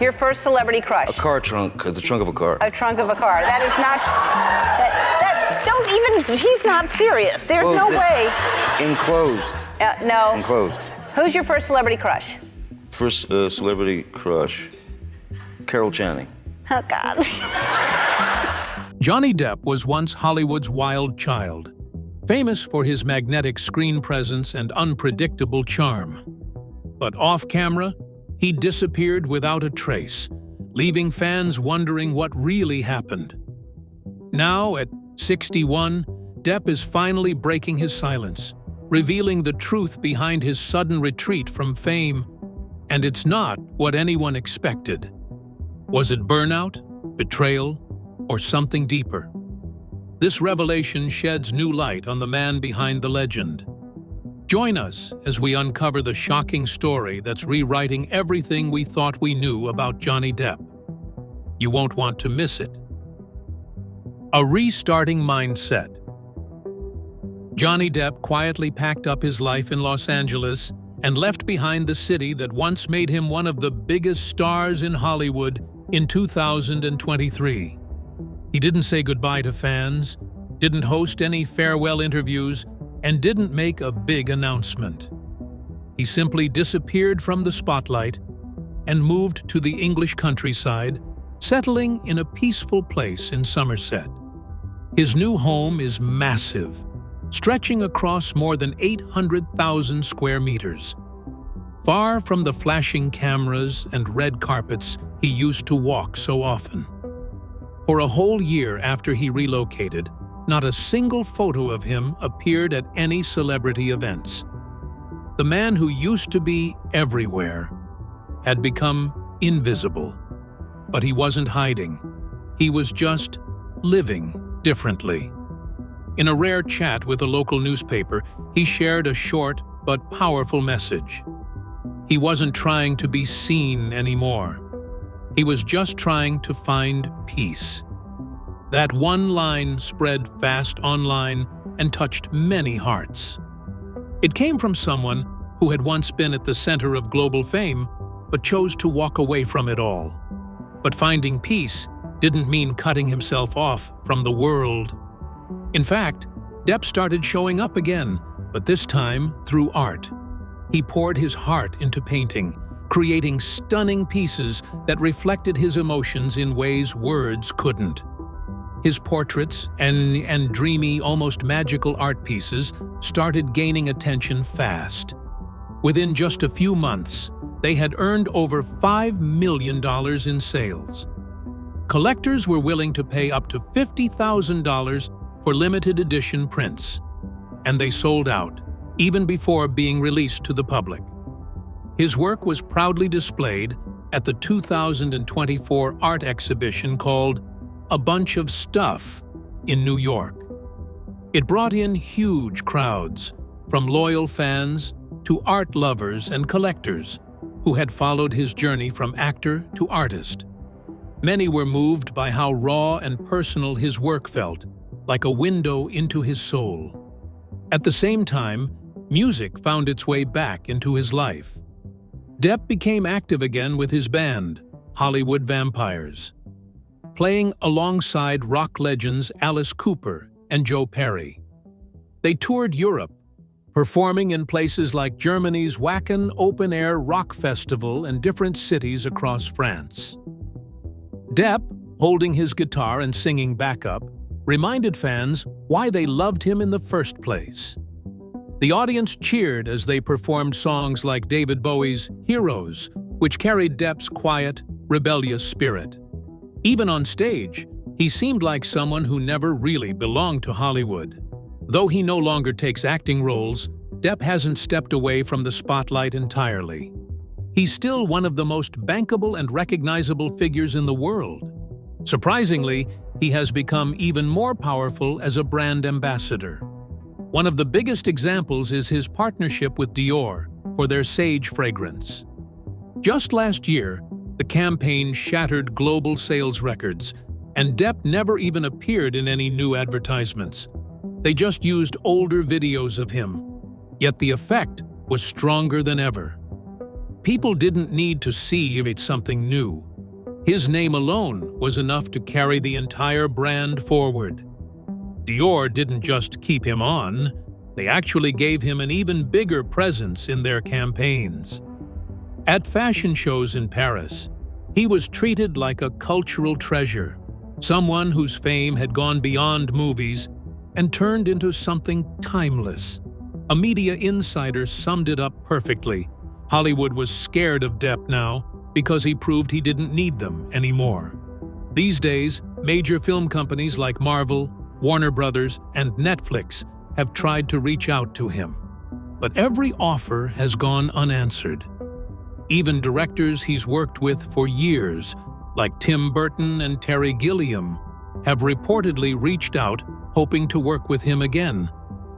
Your first celebrity crush? A car trunk, the trunk of a car. A trunk of a car. That is not. Don't even. He's not serious. There's no way. Enclosed. No. Enclosed. Who's your first celebrity crush? First celebrity crush. Carol Channing. Oh, God. Johnny Depp was once Hollywood's wild child, famous for his magnetic screen presence and unpredictable charm. But off-camera, he disappeared without a trace, leaving fans wondering what really happened. Now, at 61, Depp is finally breaking his silence, revealing the truth behind his sudden retreat from fame. And it's not what anyone expected. Was it burnout, betrayal, or something deeper? This revelation sheds new light on the man behind the legend. Join us as we uncover the shocking story that's rewriting everything we thought we knew about Johnny Depp. You won't want to miss it. A restarting mindset. Johnny Depp quietly packed up his life in Los Angeles and left behind the city that once made him one of the biggest stars in Hollywood in 2023. He didn't say goodbye to fans, didn't host any farewell interviews, and didn't make a big announcement. He simply disappeared from the spotlight and moved to the English countryside, settling in a peaceful place in Somerset. His new home is massive, stretching across more than 800,000 square meters. Far from the flashing cameras and red carpets he used to walk so often. For a whole year after he relocated, not a single photo of him appeared at any celebrity events. The man who used to be everywhere had become invisible. But he wasn't hiding. He was just living differently. In a rare chat with a local newspaper, he shared a short but powerful message. He wasn't trying to be seen anymore. He was just trying to find peace. That one line spread fast online and touched many hearts. It came from someone who had once been at the center of global fame, but chose to walk away from it all. But finding peace didn't mean cutting himself off from the world. In fact, Depp started showing up again, but this time through art. He poured his heart into painting, creating stunning pieces that reflected his emotions in ways words couldn't. His portraits and dreamy, almost magical art pieces started gaining attention fast. Within just a few months, they had earned over $5 million in sales. Collectors were willing to pay up to $50,000 for limited edition prints, and they sold out, even before being released to the public. His work was proudly displayed at the 2024 art exhibition called A Bunch of Stuff in New York. It brought in huge crowds, from loyal fans to art lovers and collectors who had followed his journey from actor to artist. Many were moved by how raw and personal his work felt, like a window into his soul. At the same time, music found its way back into his life. Depp became active again with his band, Hollywood Vampires, playing alongside rock legends Alice Cooper and Joe Perry. They toured Europe, performing in places like Germany's Wacken open-air rock festival and different cities across France. Depp, holding his guitar and singing backup, reminded fans why they loved him in the first place. The audience cheered as they performed songs like David Bowie's Heroes, which carried Depp's quiet, rebellious spirit. Even on stage, he seemed like someone who never really belonged to Hollywood. Though he no longer takes acting roles, Depp hasn't stepped away from the spotlight entirely. He's still one of the most bankable and recognizable figures in the world. Surprisingly, he has become even more powerful as a brand ambassador. One of the biggest examples is his partnership with Dior for their Sage fragrance. Just last year, the campaign shattered global sales records, and Depp never even appeared in any new advertisements. They just used older videos of him, yet the effect was stronger than ever. people didn't need to see if it's something new. His name alone was enough to carry the entire brand forward. Dior didn't just keep him on, they actually gave him an even bigger presence in their campaigns. At fashion shows in Paris, he was treated like a cultural treasure, someone whose fame had gone beyond movies and turned into something timeless. A media insider summed it up perfectly. Hollywood was scared of Depp now because he proved he didn't need them anymore. These days, major film companies like Marvel, Warner Brothers, and Netflix have tried to reach out to him. But every offer has gone unanswered. Even directors he's worked with for years, like Tim Burton and Terry Gilliam, have reportedly reached out hoping to work with him again,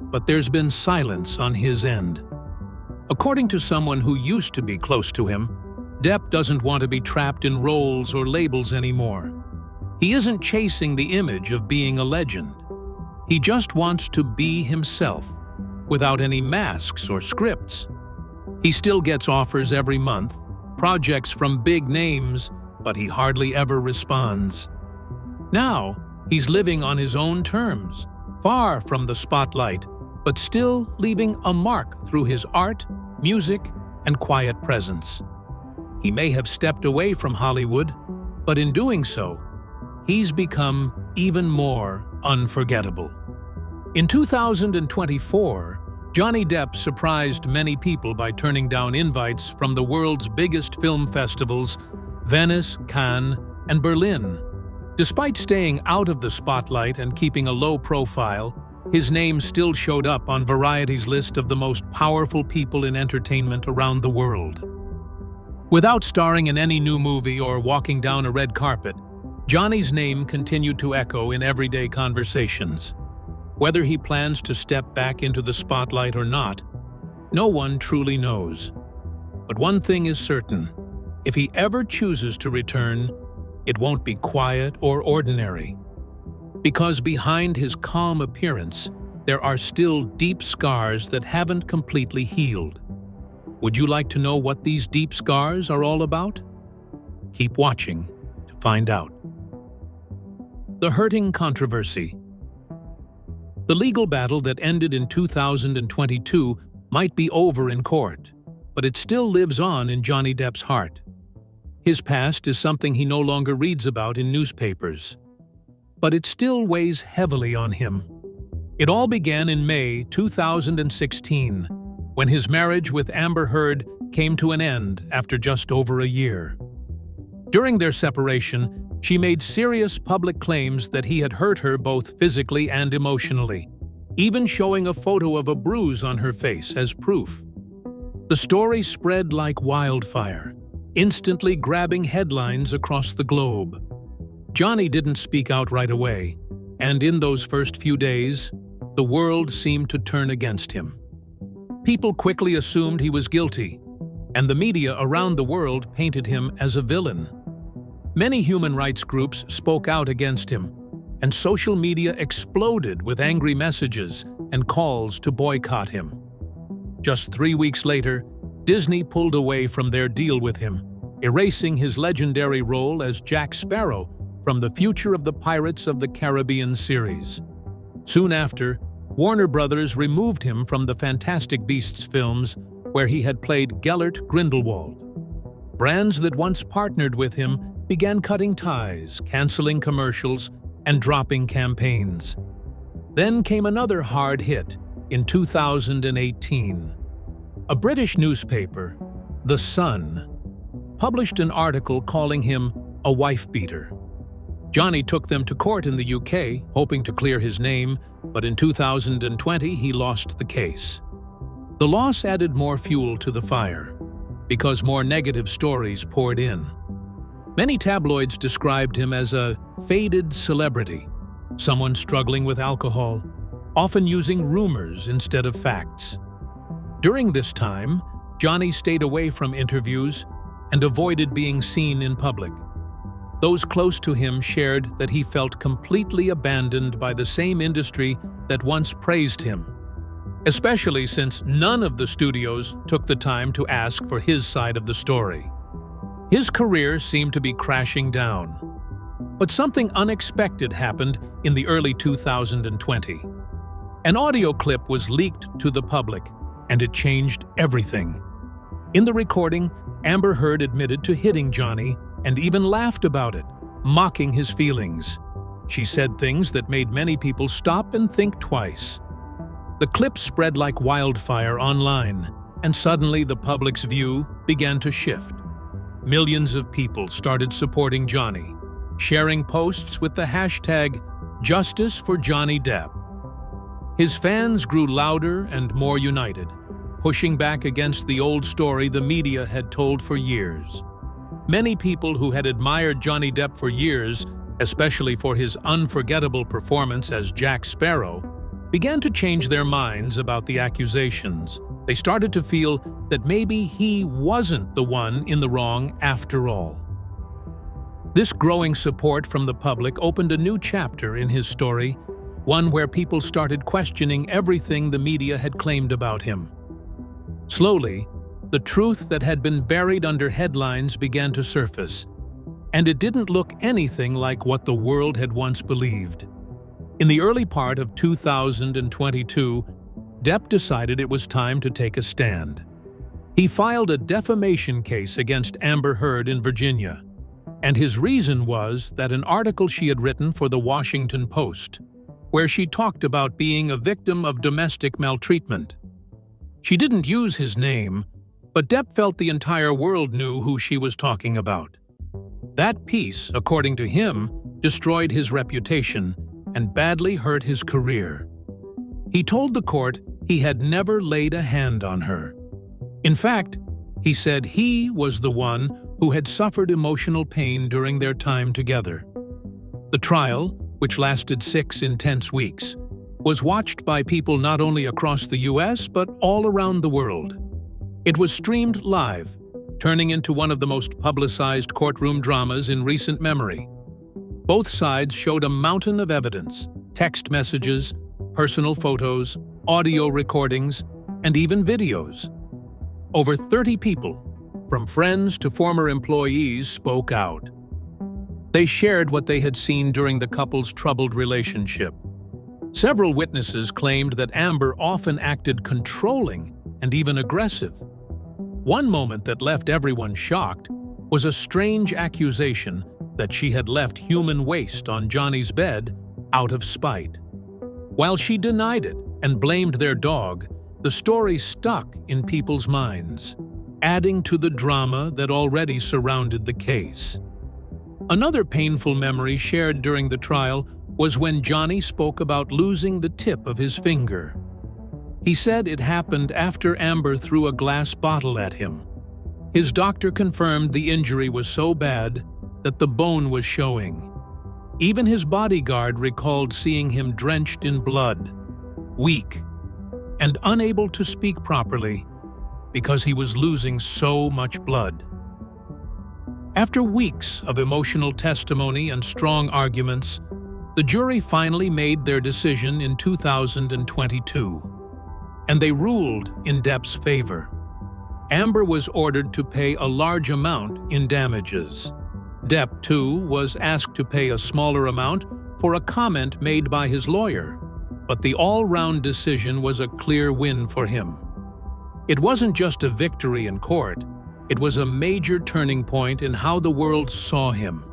but there's been silence on his end. According to someone who used to be close to him, Depp doesn't want to be trapped in roles or labels anymore. He isn't chasing the image of being a legend. He just wants to be himself, without any masks or scripts. He still gets offers every month, projects from big names, but he hardly ever responds. Now, he's living on his own terms, far from the spotlight, but still leaving a mark through his art, music, and quiet presence. He may have stepped away from Hollywood, but in doing so, he's become even more unforgettable. In 2024, Johnny Depp surprised many people by turning down invites from the world's biggest film festivals, Venice, Cannes, and Berlin. Despite staying out of the spotlight and keeping a low profile, his name still showed up on Variety's list of the most powerful people in entertainment around the world. Without starring in any new movie or walking down a red carpet, Johnny's name continued to echo in everyday conversations. Whether he plans to step back into the spotlight or not, no one truly knows. But one thing is certain: if he ever chooses to return, it won't be quiet or ordinary. Because behind his calm appearance, there are still deep scars that haven't completely healed. Would you like to know what these deep scars are all about? Keep watching to find out. The hurting controversy. The legal battle that ended in 2022 might be over in court, but it still lives on in Johnny Depp's heart. His past is something he no longer reads about in newspapers, but it still weighs heavily on him. It all began in May 2016, when his marriage with Amber Heard came to an end after just over a year. During their separation, she made serious public claims that he had hurt her both physically and emotionally, even showing a photo of a bruise on her face as proof. The story spread like wildfire, instantly grabbing headlines across the globe. Johnny didn't speak out right away, and in those first few days, the world seemed to turn against him. People quickly assumed he was guilty, and the media around the world painted him as a villain. Many human rights groups spoke out against him, and social media exploded with angry messages and calls to boycott him. Just 3 weeks later, Disney pulled away from their deal with him, erasing his legendary role as Jack Sparrow from the Future of the Pirates of the Caribbean series. Soon after, Warner Brothers removed him from the Fantastic Beasts films, where he had played Gellert Grindelwald. Brands that once partnered with him began cutting ties, canceling commercials, and dropping campaigns. Then came another hard hit in 2018. A British newspaper, The Sun, published an article calling him a wife-beater. Johnny took them to court in the UK, hoping to clear his name, but in 2020 he lost the case. The loss added more fuel to the fire, because more negative stories poured in. Many tabloids described him as a faded celebrity, someone struggling with alcohol, often using rumors instead of facts. During this time, Johnny stayed away from interviews and avoided being seen in public. Those close to him shared that he felt completely abandoned by the same industry that once praised him. especially since none of the studios took the time to ask for his side of the story. His career seemed to be crashing down. But something unexpected happened in the early 2020. An audio clip was leaked to the public, and it changed everything. In the recording, Amber Heard admitted to hitting Johnny and even laughed about it, mocking his feelings. She said things that made many people stop and think twice. The clip spread like wildfire online, and suddenly the public's view began to shift. Millions of people started supporting Johnny, sharing posts with the hashtag Justice for Johnny Depp. His fans grew louder and more united, pushing back against the old story the media had told for years. Many people who had admired Johnny Depp for years, especially for his unforgettable performance as Jack Sparrow, began to change their minds about the accusations. They started to feel that maybe he wasn't the one in the wrong after all. This growing support from the public opened a new chapter in his story, one where people started questioning everything the media had claimed about him. Slowly, the truth that had been buried under headlines began to surface, and it didn't look anything like what the world had once believed. In the early part of 2022, Depp decided it was time to take a stand. He filed a defamation case against Amber Heard in Virginia, and his reason was that an article she had written for the Washington Post, where she talked about being a victim of domestic maltreatment. She didn't use his name, but Depp felt the entire world knew who she was talking about. That piece, according to him, destroyed his reputation and badly hurt his career. He told the court he had never laid a hand on her. In fact, he said he was the one who had suffered emotional pain during their time together. The trial, which lasted 6 intense weeks, was watched by people not only across the US but all around the world. It was streamed live, turning into one of the most publicized courtroom dramas in recent memory. Both sides showed a mountain of evidence: text messages, personal photos, audio recordings, and even videos. Over 30 people, from friends to former employees, spoke out. They shared what they had seen during the couple's troubled relationship. Several witnesses claimed that Amber often acted controlling and even aggressive. One moment that left everyone shocked was a strange accusation that she had left human waste on Johnny's bed out of spite. While she denied it and blamed their dog, the story stuck in people's minds, adding to the drama that already surrounded the case. Another painful memory shared during the trial was when Johnny spoke about losing the tip of his finger. He said it happened after Amber threw a glass bottle at him. His doctor confirmed the injury was so bad that the bone was showing. Even his bodyguard recalled seeing him drenched in blood, weak, and unable to speak properly because he was losing so much blood. After weeks of emotional testimony and strong arguments, the jury finally made their decision in 2022, and they ruled in Depp's favor. Amber was ordered to pay a large amount in damages. Depp, too, was asked to pay a smaller amount for a comment made by his lawyer, but the all-round decision was a clear win for him. It wasn't just a victory in court, it was a major turning point in how the world saw him.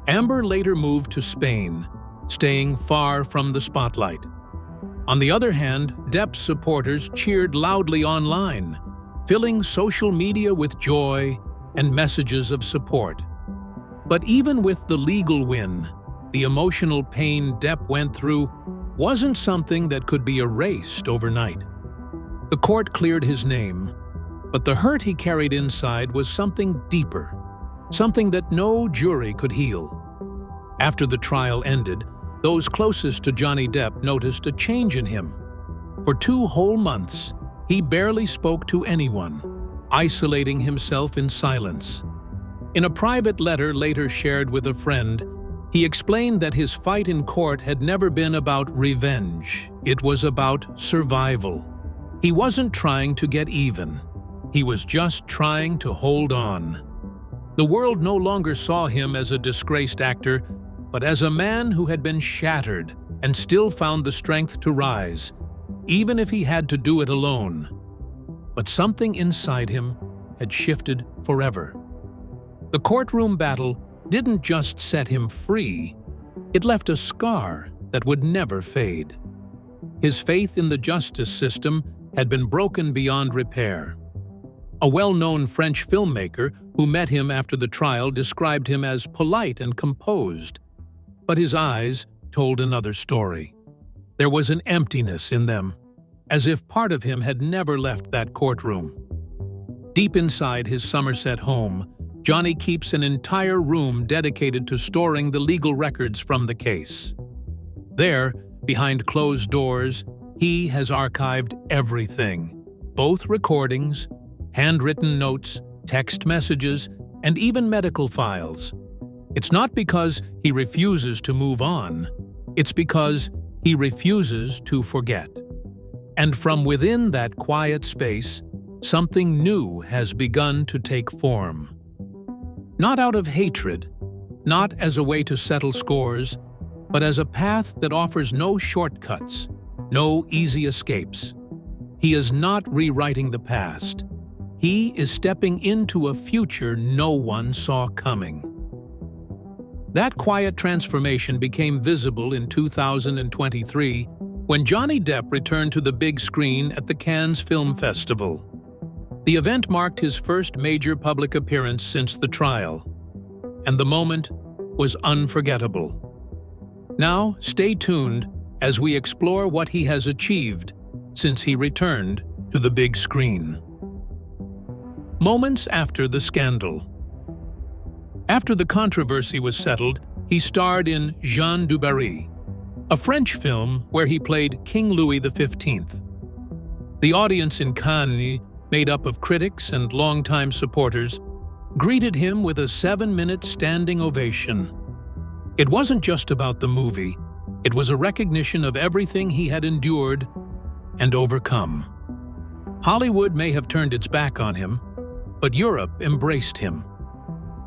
Amber later moved to Spain, staying far from the spotlight. On the other hand, Depp's supporters cheered loudly online, filling social media with joy and messages of support. But even with the legal win, the emotional pain Depp went through wasn't something that could be erased overnight. The court cleared his name, but the hurt he carried inside was something deeper, something that no jury could heal. After the trial ended, those closest to Johnny Depp noticed a change in him. For 2 whole months, he barely spoke to anyone, isolating himself in silence. In a private letter later shared with a friend, He explained that his fight in court had never been about revenge. It was about survival. He wasn't trying to get even. He was just trying to hold on. The world no longer saw him as a disgraced actor, but as a man who had been shattered and still found the strength to rise, even if he had to do it alone. But something inside him had shifted forever. The courtroom battle didn't just set him free, it left a scar that would never fade. His faith in the justice system had been broken beyond repair. A well-known French filmmaker who met him after the trial described him as polite and composed, but his eyes told another story. There was an emptiness in them, as if part of him had never left that courtroom. Deep inside his Somerset home, Johnny keeps an entire room dedicated to storing the legal records from the case. There, behind closed doors, he has archived everything, both recordings, handwritten notes, text messages, and even medical files. It's not because he refuses to move on, it's because he refuses to forget. And from within that quiet space, something new has begun to take form. Not out of hatred, not as a way to settle scores, but as a path that offers no shortcuts, no easy escapes. He is not rewriting the past. He is stepping into a future no one saw coming. That quiet transformation became visible in 2023 when Johnny Depp returned to the big screen at the Cannes Film Festival. The event marked his first major public appearance since the trial, and the moment was unforgettable. Now, stay tuned as we explore what he has achieved since he returned to the big screen. Moments after the scandal. After the controversy was settled, he starred in Jean du Barry, a French film where he played King Louis XV. The audience in Cannes, made up of critics and longtime supporters, greeted him with a 7-minute standing ovation. It wasn't just about the movie, it was a recognition of everything he had endured and overcome. Hollywood may have turned its back on him, but Europe embraced him.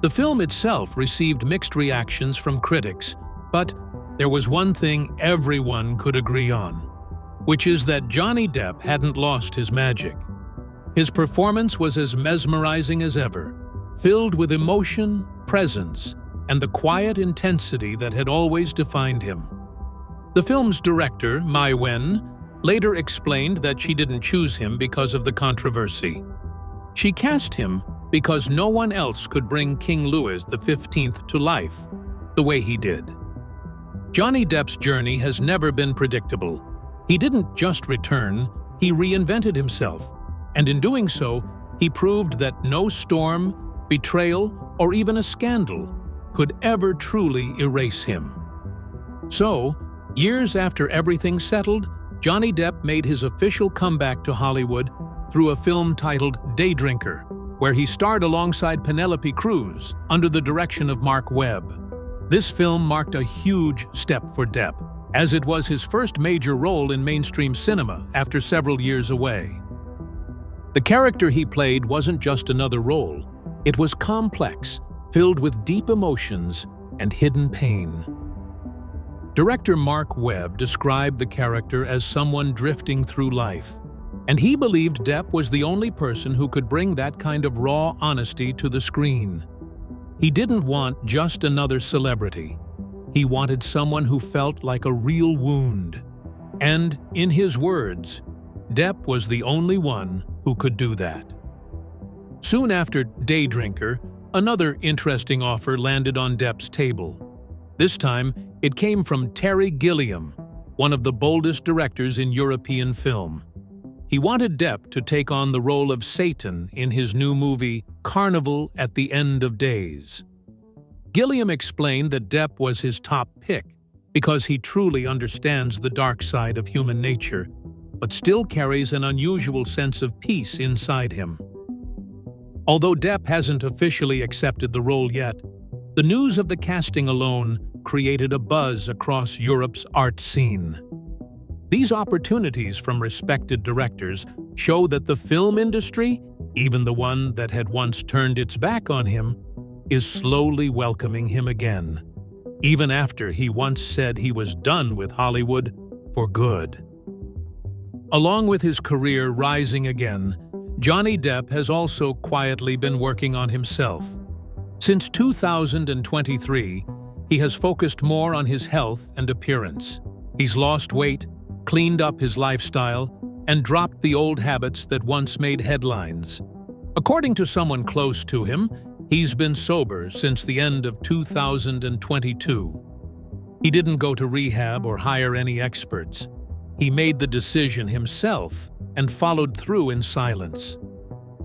The film itself received mixed reactions from critics, but there was one thing everyone could agree on, which is that Johnny Depp hadn't lost his magic. His performance was as mesmerizing as ever, filled with emotion, presence, and the quiet intensity that had always defined him. The film's director, Mai Wen, later explained that she didn't choose him because of the controversy. She cast him because no one else could bring King Louis XV to life the way he did. Johnny Depp's journey has never been predictable. He didn't just return, he reinvented himself. And in doing so, he proved that no storm, betrayal, or even a scandal could ever truly erase him. So, years after everything settled, Johnny Depp made his official comeback to Hollywood through a film titled Daydrinker, where he starred alongside Penelope Cruz under the direction of Mark Webb. This film marked a huge step for Depp, as it was his first major role in mainstream cinema after several years away. The character he played wasn't just another role. It was complex, filled with deep emotions and hidden pain. Director Mark Webb described the character as someone drifting through life, and he believed Depp was the only person who could bring that kind of raw honesty to the screen. He didn't want just another celebrity. He wanted someone who felt like a real wound. And, in his words, Depp was the only one who could do that. Soon after Daydrinker, another interesting offer landed on Depp's table. This time, it came from Terry Gilliam, one of the boldest directors in European film. He wanted Depp to take on the role of Satan in his new movie, Carnival at the End of Days. Gilliam explained that Depp was his top pick because he truly understands the dark side of human nature, but still carries an unusual sense of peace inside him. Although Depp hasn't officially accepted the role yet, the news of the casting alone created a buzz across Europe's art scene. These opportunities from respected directors show that the film industry, even the one that had once turned its back on him, is slowly welcoming him again, even after he once said he was done with Hollywood for good. Along with his career rising again, Johnny Depp has also quietly been working on himself. Since 2023, he has focused more on his health and appearance. He's lost weight, cleaned up his lifestyle, and dropped the old habits that once made headlines. According to someone close to him, he's been sober since the end of 2022. He didn't go to rehab or hire any experts. He made the decision himself and followed through in silence.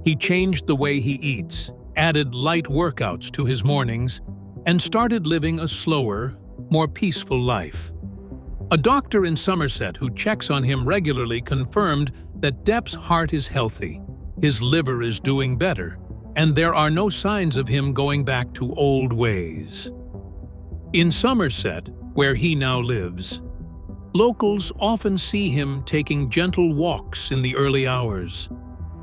He changed the way he eats, added light workouts to his mornings, and started living a slower, more peaceful life. A doctor in Somerset who checks on him regularly confirmed that Depp's heart is healthy, his liver is doing better, and there are no signs of him going back to old ways. In Somerset, where he now lives, locals often see him taking gentle walks in the early hours,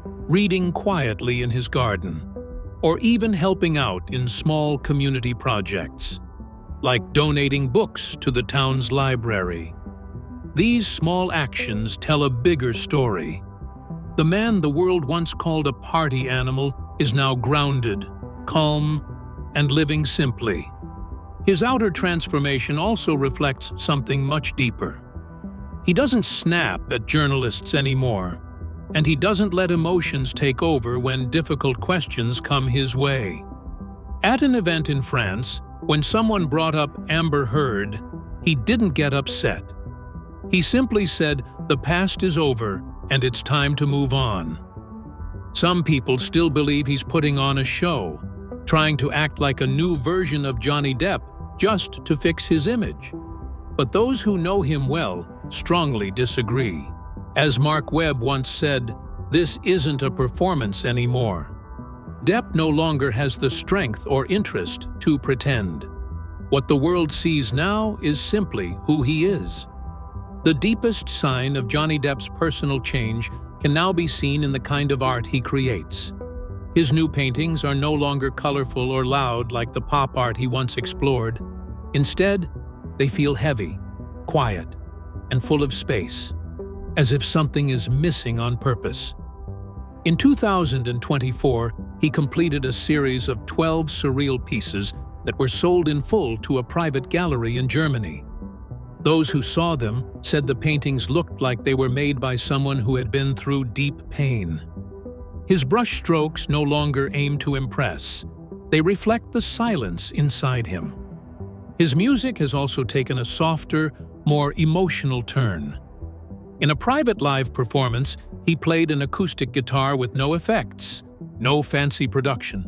reading quietly in his garden, or even helping out in small community projects, like donating books to the town's library. These small actions tell a bigger story. The man the world once called a party animal is now grounded, calm, and living simply. His outer transformation also reflects something much deeper. He doesn't snap at journalists anymore, and he doesn't let emotions take over when difficult questions come his way. At an event in France, when someone brought up Amber Heard, he didn't get upset. He simply said, "The past is over, and it's time to move on." Some people still believe he's putting on a show, trying to act like a new version of Johnny Depp just to fix his image. But those who know him well strongly disagree. As Mark Webb once said, "This isn't a performance anymore." Depp no longer has the strength or interest to pretend. What the world sees now is simply who he is. The deepest sign of Johnny Depp's personal change can now be seen in the kind of art he creates. His new paintings are no longer colorful or loud like the pop art he once explored. Instead, they feel heavy, quiet, and full of space, as if something is missing on purpose. In 2024, he completed a series of 12 surreal pieces that were sold in full to a private gallery in Germany. Those who saw them said the paintings looked like they were made by someone who had been through deep pain. His brushstrokes no longer aim to impress. They reflect the silence inside him. His music has also taken a softer, more emotional turn. In a private live performance, he played an acoustic guitar with no effects, no fancy production,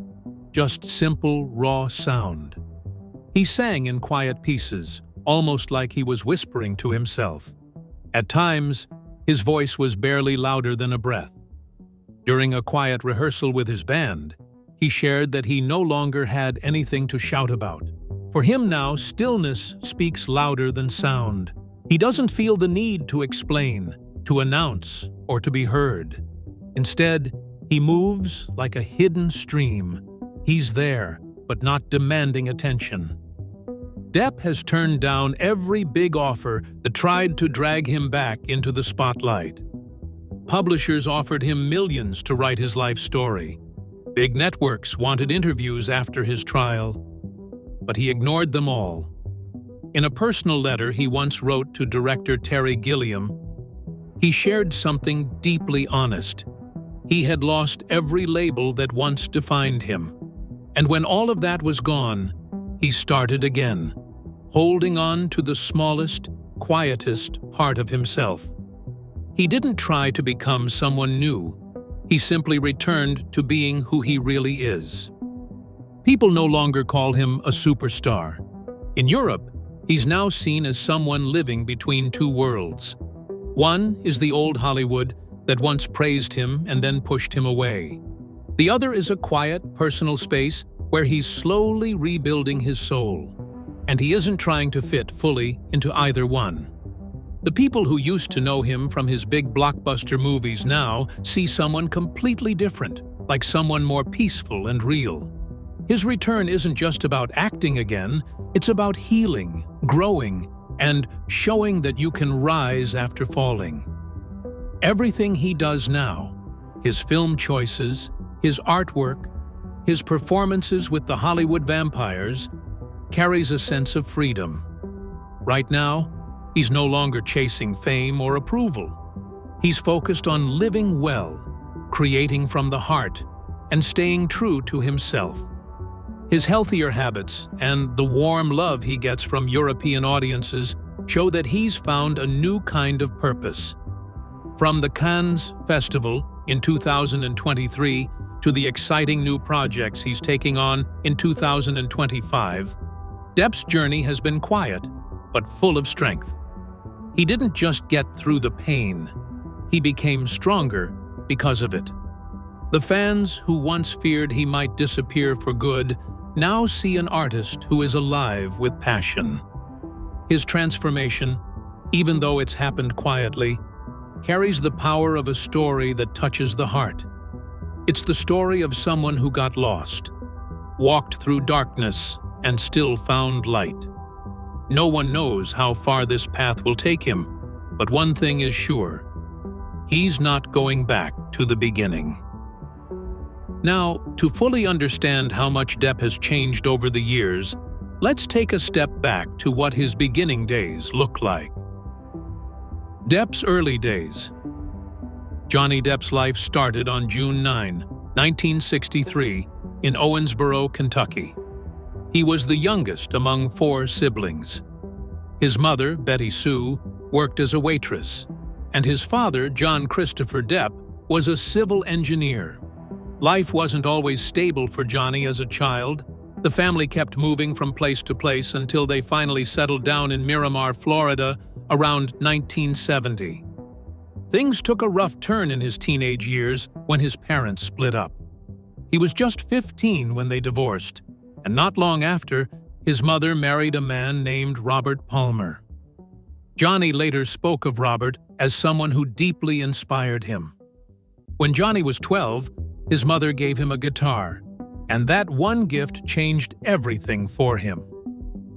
just simple, raw sound. He sang in quiet pieces, almost like he was whispering to himself. At times, his voice was barely louder than a breath. During a quiet rehearsal with his band, he shared that he no longer had anything to shout about. For him now, stillness speaks louder than sound. He doesn't feel the need to explain, to announce, or to be heard. Instead, he moves like a hidden stream. He's there, but not demanding attention. Depp has turned down every big offer that tried to drag him back into the spotlight. Publishers offered him millions to write his life story. Big networks wanted interviews after his trial, but he ignored them all. In a personal letter he once wrote to director Terry Gilliam, he shared something deeply honest. He had lost every label that once defined him. And when all of that was gone, he started again, holding on to the smallest, quietest part of himself. He didn't try to become someone new. He simply returned to being who he really is. People no longer call him a superstar. In Europe, he's now seen as someone living between two worlds. One is the old Hollywood that once praised him and then pushed him away. The other is a quiet, personal space where he's slowly rebuilding his soul. and he isn't trying to fit fully into either one. The people who used to know him from his big blockbuster movies now see someone completely different, like someone more peaceful and real. His return isn't just about acting again, it's about healing, growing, and showing that you can rise after falling. Everything he does now, his film choices, his artwork, his performances with the Hollywood vampires, carries a sense of freedom. Right now, he's no longer chasing fame or approval. He's focused on living well, creating from the heart, and staying true to himself. His healthier habits and the warm love he gets from European audiences show that he's found a new kind of purpose. From the Cannes Festival in 2023 to the exciting new projects he's taking on in 2025, Depp's journey has been quiet, but full of strength. He didn't just get through the pain, he became stronger because of it. The fans who once feared he might disappear for good now see an artist who is alive with passion. His transformation, even though it's happened quietly, carries the power of a story that touches the heart. It's the story of someone who got lost, walked through darkness, and still found light. No one knows how far this path will take him, but one thing is sure: he's not going back to the beginning. Now, to fully understand how much Depp has changed over the years, let's take a step back to what his beginning days looked like. Depp's early days. Johnny Depp's life started on June 9, 1963, in Owensboro, Kentucky. He was the youngest among 4 siblings. His mother, Betty Sue, worked as a waitress, and his father, John Christopher Depp, was a civil engineer. Life wasn't always stable for Johnny as a child. The family kept moving from place to place until they finally settled down in Miramar, Florida, around 1970. Things took a rough turn in his teenage years when his parents split up. He was just 15 when they divorced, and not long after, his mother married a man named Robert Palmer. Johnny later spoke of Robert as someone who deeply inspired him. When Johnny was 12, his mother gave him a guitar, and that one gift changed everything for him.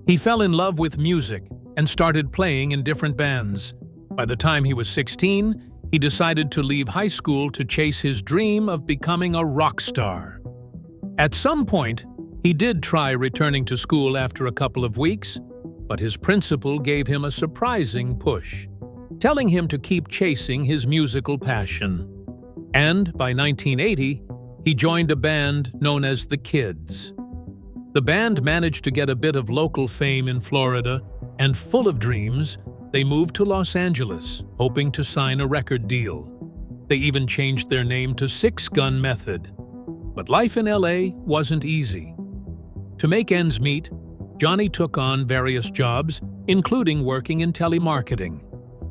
He fell in love with music and started playing in different bands. By the time he was 16, he decided to leave high school to chase his dream of becoming a rock star. At some point, he did try returning to school after a couple of weeks, but his principal gave him a surprising push, telling him to keep chasing his musical passion. And by 1980, he joined a band known as the Kids. The band managed to get a bit of local fame in Florida, and full of dreams, they moved to Los Angeles, hoping to sign a record deal. They even changed their name to Six Gun Method. But life in LA wasn't easy. To make ends meet, Johnny took on various jobs, including working in telemarketing.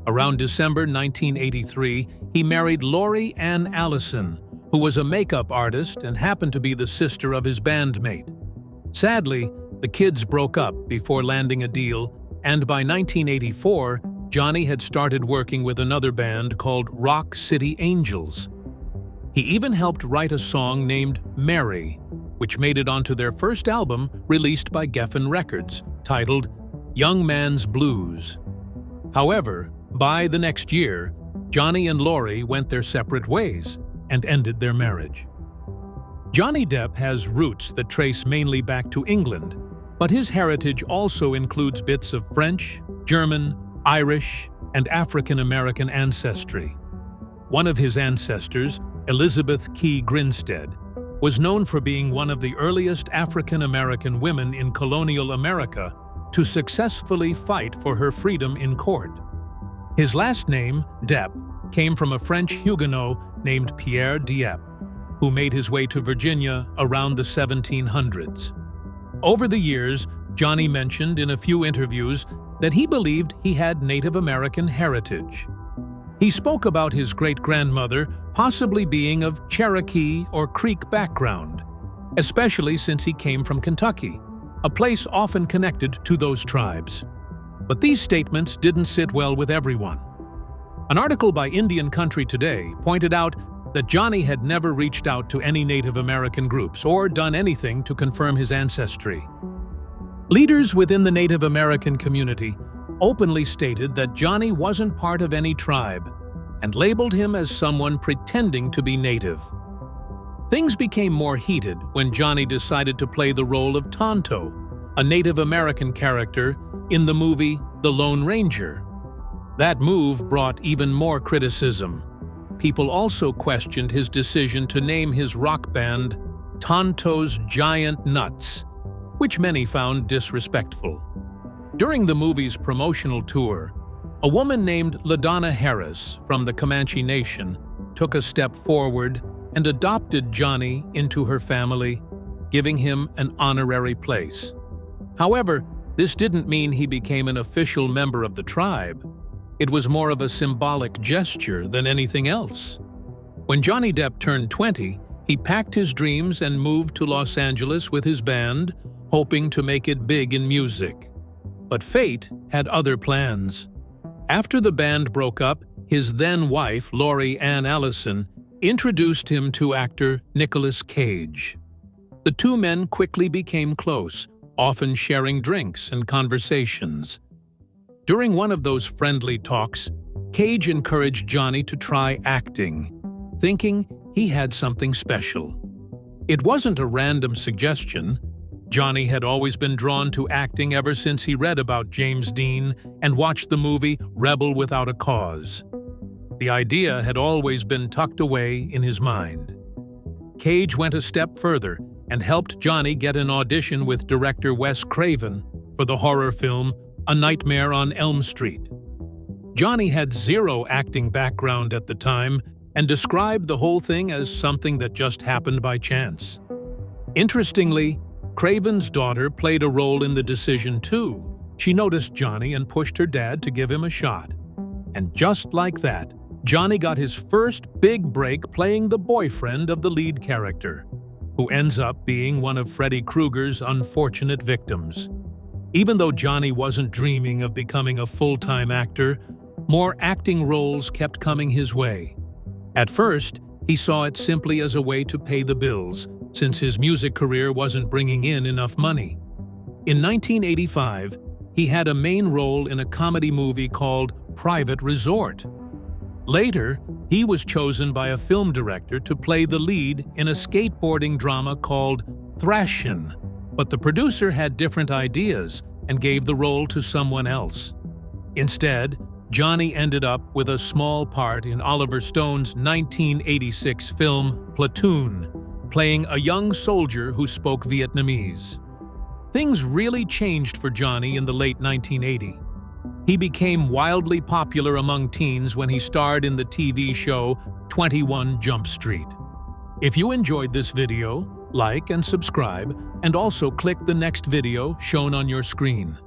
Around December 1983, he married Lori Ann Allison, who was a makeup artist and happened to be the sister of his bandmate. Sadly, the Kids broke up before landing a deal, and by 1984, Johnny had started working with another band called Rock City Angels. He even helped write a song named Mary, which made it onto their first album released by Geffen Records, titled Young Man's Blues. However, by the next year, Johnny and Lori went their separate ways and ended their marriage. Johnny Depp has roots that trace mainly back to England, but his heritage also includes bits of French, German, Irish, and African-American ancestry. One of his ancestors, Elizabeth Key Grinstead, was known for being one of the earliest African-American women in colonial America to successfully fight for her freedom in court. His last name, Depp, came from a French Huguenot named Pierre Dieppe, who made his way to Virginia around the 1700s. Over the years, Johnny mentioned in a few interviews that he believed he had Native American heritage. He spoke about his great-grandmother possibly being of Cherokee or Creek background, especially since he came from Kentucky, a place often connected to those tribes. But these statements didn't sit well with everyone. An article by Indian Country Today pointed out that Johnny had never reached out to any Native American groups or done anything to confirm his ancestry. Leaders within the Native American community openly stated that Johnny wasn't part of any tribe and labeled him as someone pretending to be Native. Things became more heated when Johnny decided to play the role of Tonto, a Native American character in the movie The Lone Ranger. That move brought even more criticism. People also questioned his decision to name his rock band Tonto's Giant Nuts, which many found disrespectful. During the movie's promotional tour, a woman named LaDonna Harris from the Comanche Nation took a step forward and adopted Johnny into her family, giving him an honorary place. However, this didn't mean he became an official member of the tribe. It was more of a symbolic gesture than anything else. When Johnny Depp turned 20, he packed his dreams and moved to Los Angeles with his band, hoping to make it big in music. But fate had other plans. After the band broke up, his then-wife, Lori Ann Allison, introduced him to actor Nicolas Cage. The two men quickly became close, often sharing drinks and conversations. During one of those friendly talks, Cage encouraged Johnny to try acting, thinking he had something special. It wasn't a random suggestion. Johnny had always been drawn to acting ever since he read about James Dean and watched the movie Rebel Without a Cause. The idea had always been tucked away in his mind. Cage went a step further and helped Johnny get an audition with director Wes Craven for the horror film A Nightmare on Elm Street. Johnny had zero acting background at the time and described the whole thing as something that just happened by chance. Interestingly, Craven's daughter played a role in the decision too. She noticed Johnny and pushed her dad to give him a shot. And just like that, Johnny got his first big break playing the boyfriend of the lead character, who ends up being one of Freddy Krueger's unfortunate victims. Even though Johnny wasn't dreaming of becoming a full-time actor, more acting roles kept coming his way. At first, he saw it simply as a way to pay the bills, since his music career wasn't bringing in enough money. In 1985, he had a main role in a comedy movie called Private Resort. Later, he was chosen by a film director to play the lead in a skateboarding drama called Thrashin', but the producer had different ideas and gave the role to someone else. Instead, Johnny ended up with a small part in Oliver Stone's 1986 film Platoon, playing a young soldier who spoke Vietnamese. Things really changed for Johnny in the late 1980s. He became wildly popular among teens when he starred in the TV show 21 Jump Street. If you enjoyed this video, like and subscribe, and also click the next video shown on your screen.